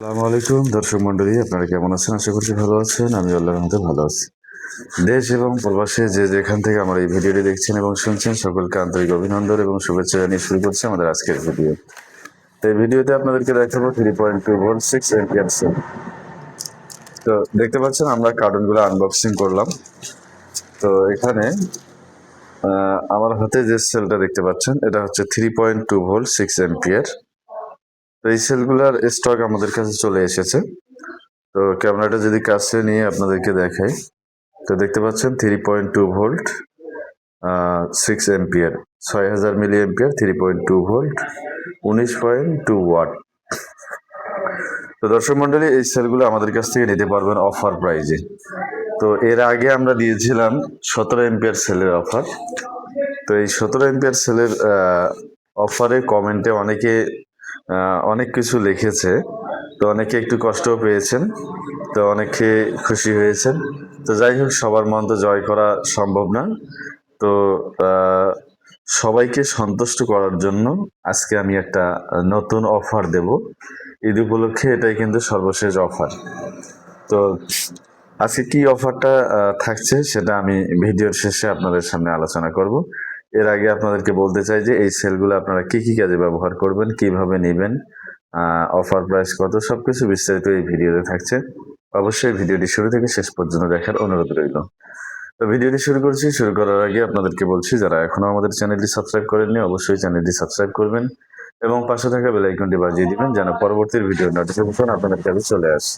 আসসালামু আলাইকুম দর্শক মন্ডলী, আপনারা কেমন আছেন? আশা করছি ভালো আছেন। আমি আল্লাহর রহমতে ভালো আছি। দেশ এবং প্রবাসে যে যেখান থেকে আমার এই ভিডিওটি দেখছেন এবং শুনছেন, সকলকে আন্তরিক অভিনন্দন এবং শুভেচ্ছা জানিয়ে শুরু করছি আমাদের আজকের ভিডিও। তো এই ভিডিওতে আপনাদেরকে দেখাবো 3.2 ভোল্ট 6 অ্যাম্পিয়ার সেল। তো দেখতে পাচ্ছেন আমরা কার্টুনগুলো আনবক্সিং করলাম। তো এখানে আমার হাতে যে সেলটা দেখতে পাচ্ছেন এটা হচ্ছে 3.2 ভোল্ট 6 অ্যাম্পিয়ার। তো এই সেলগুলোর স্টক আমাদের কাছে চলে এসেছে। তো ক্যামেরাটা যদি কাছে নিয়ে আপনাদেরকে দেখাই, তো দেখতে পাচ্ছেন 3.2 volt 6 ampere, 6000 milli ampere, 3.2 volt 19.2 watt. তো দর্শক মন্ডলী, এই সেলগুলো আমাদের কাছ থেকে নিতে পারবেন অফার প্রাইজে। তো এর আগে আমরা দিয়েছিলাম 17 অ্যাম্পিয়ার সেলের অফার। তো এই 17 অ্যাম্পিয়ার সেলের অফারে কমেন্টে অনেকে অনেক কিছু লিখেছে। তো অনেকে একটু কষ্টও পেয়েছেন, তো অনেকে খুশি হয়েছেন। তো যাই হোক, সবার মন তো জয় করা সম্ভব না। তো সবাইকে সন্তুষ্ট করার জন্য আজকে আমি একটা নতুন অফার দেব। ঈদ উপলক্ষে এটাই কিন্তু সর্বশেষ অফার। তো আজকে কি অফারটা থাকছে সেটা আমি ভিডিওর শেষে আপনাদের সামনে আলোচনা করব। এর আগে আপনাদেরকে বলতে চাই যে এই সেলগুলো আপনারা কি কি কাজে ব্যবহার করবেন, কিভাবে নেবেন, অফার প্রাইস কত, সবকিছু বিস্তারিত এই ভিডিওতে থাকছে। অবশ্যই ভিডিওটি শুরু থেকে শেষ পর্যন্ত দেখার অনুরোধ রইল। তো ভিডিওটি শুরু করছি। শুরু করার আগে আপনাদেরকে বলছি, যারা এখনো আমাদের চ্যানেলটি সাবস্ক্রাইব করেননি অবশ্যই চ্যানেলটি সাবস্ক্রাইব করবেন এবং পাশে থাকা বেল আইকনটি বাজিয়ে দিবেন যেন পরবর্তী ভিডিওর নোটিফিকেশন আপনাদের কাছে চলে আসে।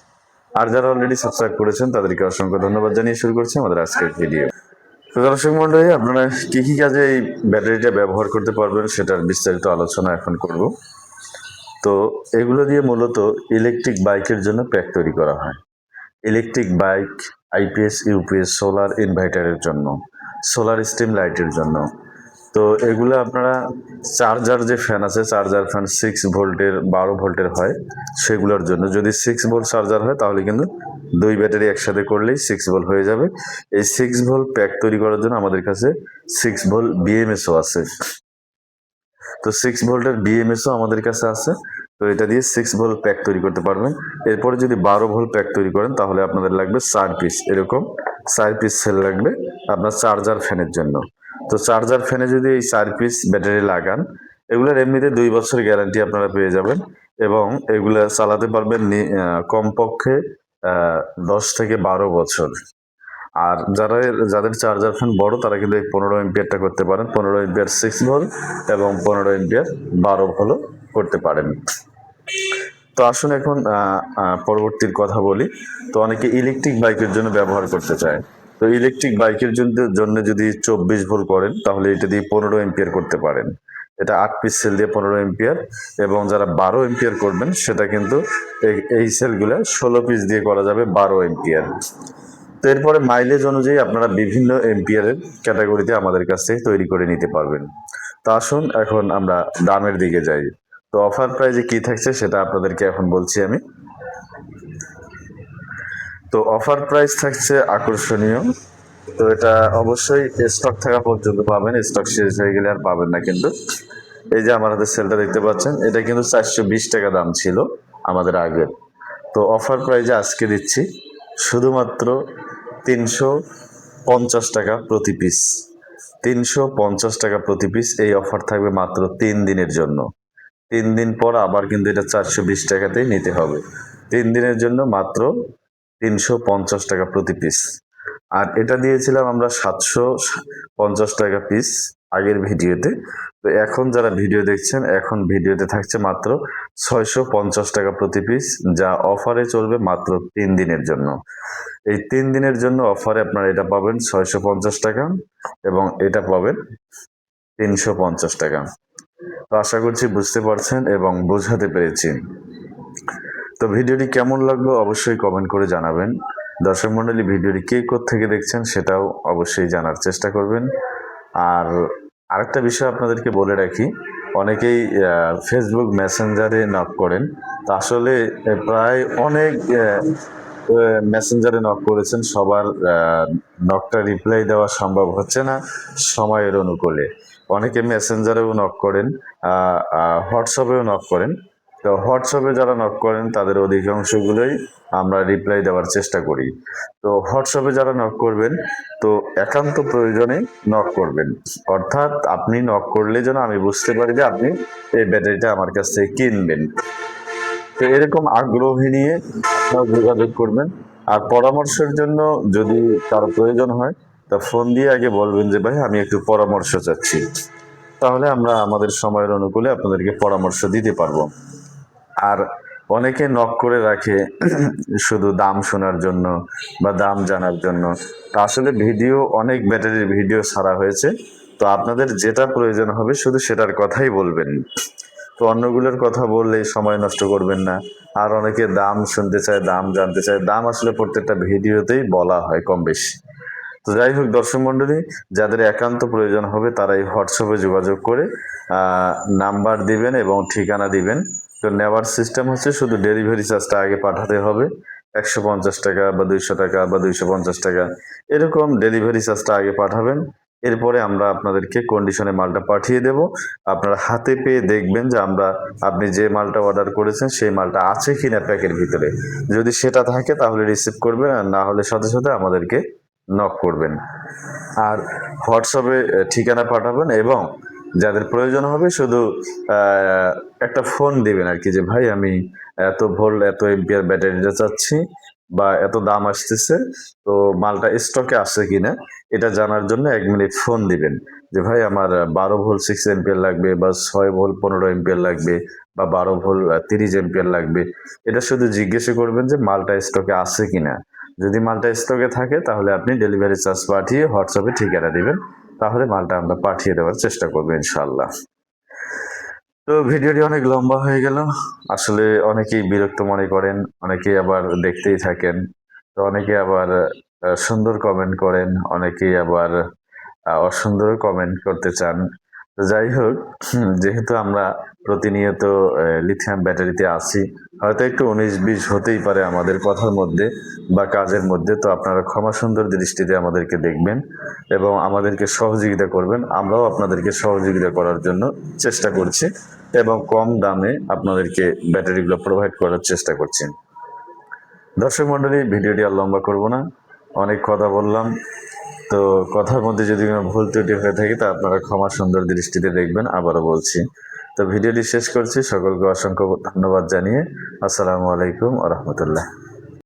আর যারা অলরেডি সাবস্ক্রাইব করেছেন তাদেরকে অসংখ্য ধন্যবাদ জানিয়ে শুরু করছি আমাদের আজকের ভিডিও। তো দর্শক মন্ডলী, আপনারা কি কি কাজে এই ব্যাটারিটা ব্যবহার করতে পারবেন সেটার বিস্তারিত আলোচনা এখন করব। তো এগুলো দিয়ে মূলত ইলেকট্রিক বাইকের জন্য প্যাক তৈরি করা হয়। Electric bike, IPS, UPS, solar ইনভার্টারের জন্য, সোলার স্টিম লাইটের জন্য। তো এগুলো আপনারা চার্জার যে ফ্যান আছে, চার্জার ফ্যান 6 ভোল্টের 12 ভোল্টের হয়, সেগুলোর জন্য যদি 6 ভোল্ট চার্জার হয় তাহলে কিন্তু দুই ব্যাটারি একসাথে করলেই 6 ভোল্ট হয়ে যাবে। এই 6 ভোল্ট প্যাক তৈরি করার জন্য আমাদের কাছে 6 ভোল্ট বিএমএসও আছে। তো 6 ভোল্টের বিএমএসও আমাদের কাছে আছে। তো এটা দিয়ে 6 ভোল্ট প্যাক তৈরি করতে পারবেন। এরপরে যদি 12 ভোল্ট প্যাক তৈরি করেন তাহলে আপনাদের লাগবে 4 পিস, এরকম 4 পিস সেল লাগবে আপনার চার্জার ফ্যানের জন্য। তো চার্জার ফ্যানে যদি এই 4 পিস ব্যাটারি লাগান, এগুলোর এমনিতে 2 বছর গ্যারান্টি আপনারা পেয়ে যাবেন এবং এগুলা চালাতে পারবেন কমপক্ষে 10 থেকে 12 বছর। আর যাদের চার্জার ফ্যান বড় তারা কিন্তু এই 15 এম্পিয়ারটা করতে পারেন। 15 এম্পিয়ার 6 ভোল্ট এবং 15 এম্পিয়ার 12 ভোল্ট করতে পারেন। তো আসুন এখন পরবর্তীর কথা বলি। তো অনেকে ইলেকট্রিক বাইকের জন্য ব্যবহার করতে চায়। তো ইলেকট্রিক বাইকের জন্য যদি 24 ভোল্ট করেন তাহলে এটা দিয়ে 15 এম্পিয়ার করতে পারেন। এটা 8 পিস সেল দিয়ে 15 এম্পিয়ার, এবং যারা 12 এম্পিয়ার করবেন সেটা কিন্তু এই সেলগুলো 16 পিস দিয়ে করা যাবে 12 এম্পিয়ার। তো এরপরে মাইলেজ অনুযায়ী আপনারা বিভিন্ন এম্পিয়ারের ক্যাটাগরিতে আমাদের কাছ থেকে তৈরি করে নিতে পারবেন। তো আসুন এখন আমরা দামের দিকে যাই। তো অফার প্রাইজে কি থাকছে সেটা আপনাদেরকে এখন বলছি আমি। তো অফার প্রাইস থাকছে আকর্ষণীয়। তো এটা অবশ্যই স্টক থাকা পর্যন্ত পাবেন, স্টক শেষ হয়ে গেলে আর পাবেন না। কিন্তু এই যে আমার হাতে সেলটা দেখতে পাচ্ছেন, এটা কিন্তু 420 টাকা দাম ছিল আমাদের আগের। তো অফার প্রাইজে আজকে দিচ্ছি শুধুমাত্র 350 টাকা প্রতি পিস। 350 টাকা প্রতি পিস। এই অফার থাকবে মাত্র 3 দিনের জন্য। 3 দিন পর আবার কিন্তু এটা 420 টাকাতেই নিতে হবে। 3 দিনের জন্য মাত্র 350 টাকা প্রতি পিস। আর এটা দিয়েছিলাম আমরা 750 টাকা পিস আগের ভিডিওতে। তো এখন যারা ভিডিও দেখছেন, এখন ভিডিওতে থাকছে মাত্র 650 টাকা প্রতি পিস, যা অফারে চলবে মাত্র 3 দিনের জন্য। এই 3 দিনের জন্য অফারে আপনারা এটা পাবেন 650 টাকা এবং এটা পাবেন 350 টাকা। তো আশা করছি বুঝতে পারছেন এবং বোঝাতে পেরেছি। তো ভিডিওটি কেমন লাগলো অবশ্যই কমেন্ট করে জানাবেন। দর্শক মণ্ডলী, ভিডিওটি কে থেকে দেখছেন সেটাও অবশ্যই জানার চেষ্টা করবেন। আর আরেকটা বিষয় আপনাদেরকে বলে রাখি, অনেকেই ফেসবুক মেসেঞ্জারে নক করেন। তা আসলে প্রায় অনেক মেসেঞ্জারে নক করেছেন, সবার নকটা রিপ্লাই দেওয়া সম্ভব হচ্ছে না সময়ের অনুকূলে। অনেকে মেসেঞ্জারেও নক করেন, হোয়াটসঅ্যাপেও নক করেন। তো তো হোয়াটসঅ্যাপে যারা নক করেন তাদের অধিকাংশগুলোই আমরা রিপ্লাই দেওয়ার চেষ্টা করি। তো হোয়াটসঅ্যাপে যারা নক করবেন তো একান্ত প্রয়োজনে নক করবেন, অর্থাৎ আপনি নক করলে যেন আমি বুঝতে পারি যে আপনি এই ব্যাটারিটা আমার কাছ থেকে কিনবেন। তো এরকম আগ্রহী নিয়ে আপনারা যোগাযোগ করবেন। আর পরামর্শের জন্য যদি কারো প্রয়োজন হয় তা ফোন দিয়ে আগে বলবেন যে ভাই আমি একটু পরামর্শ চাচ্ছি, তাহলে আমরা আমাদের সময়ের অনুকূলে আপনাদেরকে পরামর্শ দিতে পারবো। আর অনেকে নক করে রাখে শুধু দাম শোনার জন্য বা দাম জানার জন্য। তা আসলে ভিডিও, অনেক ব্যাটারির ভিডিও ছাড়া হয়েছে, তো আপনাদের যেটা প্রয়োজন হবে শুধু সেটার কথাই বলবেন। তো অন্যগুলোর কথা বললেই সময় নষ্ট করবেন না। আর অনেকে দাম শুনতে চায়, দাম জানতে চায়, দাম আসলে প্রত্যেকটা ভিডিওতেই বলা হয় কম বেশি। তো যাই হোক দর্শক মন্ডলী, যাদের একান্ত প্রয়োজন হবে তারা এই হোয়াটসঅ্যাপে যোগাযোগ করে নাম্বার দিবেন এবং ঠিকানা দিবেন। তো নেওয়ার সিস্টেম হচ্ছে শুধু ডেলিভারি চার্জটা আগে পাঠাতে হবে, 150 টাকা বা 200 টাকা বা 250 টাকা, এরকম ডেলিভারি চার্জটা আগে পাঠাবেন। এরপরে আমরা আপনাদেরকে কন্ডিশনে মালটা পাঠিয়ে দেব। আপনারা হাতে পেয়ে দেখবেন যে আপনি যে মালটা অর্ডার করেছেন সেই মালটা আছে কিনা প্যাকের ভিতরে। যদি সেটা থাকে তাহলে রিসিভ করবেন, আর না হলে সাথে সাথে আমাদেরকে নক করবেন। আর হোয়াটসঅ্যাপে ঠিকানা পাঠাবেন এবং যাদের প্রয়োজন হবে শুধু একটা ফোন দিবেন আর কি, যে ভাই আমি এত ভোল্ট এত এম্পিয়ার ব্যাটারিটা চাচ্ছি বা এত দাম আসতেছে, তো মালটা স্টকে আছে কিনা এটা জানার জন্য 1 মিনিট ফোন দিবেন। যে ভাই আমার 12 ভোল্ট 6 এম্পিয়ার লাগবে বা 6 ভোল্ট 15 এম্পিয়ার লাগবে বা 12 ভোল্ট 30 এম্পিয়ার লাগবে। এটা শুধু জিজ্ঞেস করবেন যে মালটা স্টকে আছে কিনা। যদি মালটা স্টকে থাকে তাহলে আপনি ডেলিভারি চার্জ পাঠিয়ে হোয়াটসঅ্যাপে ঠিকানা দিবেন, তাহলে মালটা আমরা পাঠিয়ে দেওয়ার চেষ্টা করবো ইনশাল্লাহ। তো ভিডিওটি অনেক লম্বা হয়ে গেল, আসলে অনেকেই বিরক্ত মনে করেন, অনেকেই আবার দেখতেই থাকেন। তো অনেকে আবার সুন্দর কমেন্ট করেন, অনেকেই আবার অসুন্দর কমেন্ট করতে চান। তো যাই হোক, যেহেতু আমরা প্রতিনিয়ত লিথিয়াম ব্যাটারিতে আছি, হয়তো একটু 19-20 হতেই পারে আমাদের কথার মধ্যে বা কাজের মধ্যে। তো আপনারা ক্ষমা সুন্দর দৃষ্টিতে আমাদেরকে দেখবেন এবং আমাদেরকে সহযোগিতা করবেন। আমরাও আপনাদেরকে সহযোগিতা করার জন্য চেষ্টা করছি এবং কম দামে আপনাদেরকে ব্যাটারিগুলো প্রোভাইড করার চেষ্টা করছি। দর্শক মণ্ডলী, ভিডিওটি আর লম্বা করব না, অনেক কথা বললাম। তো কথার মধ্যে যদি কোনো ভুল ত্রুটি হয়ে থাকে তা আপনারা ক্ষমা সুন্দর দৃষ্টিতে দেখবেন, আবারও বলছি। তো ভিডিওটি শেষ করছি, সকলকে অসংখ্য ধন্যবাদ জানিয়ে আসসালামু আলাইকুম ওয়া রাহমাতুল্লাহ।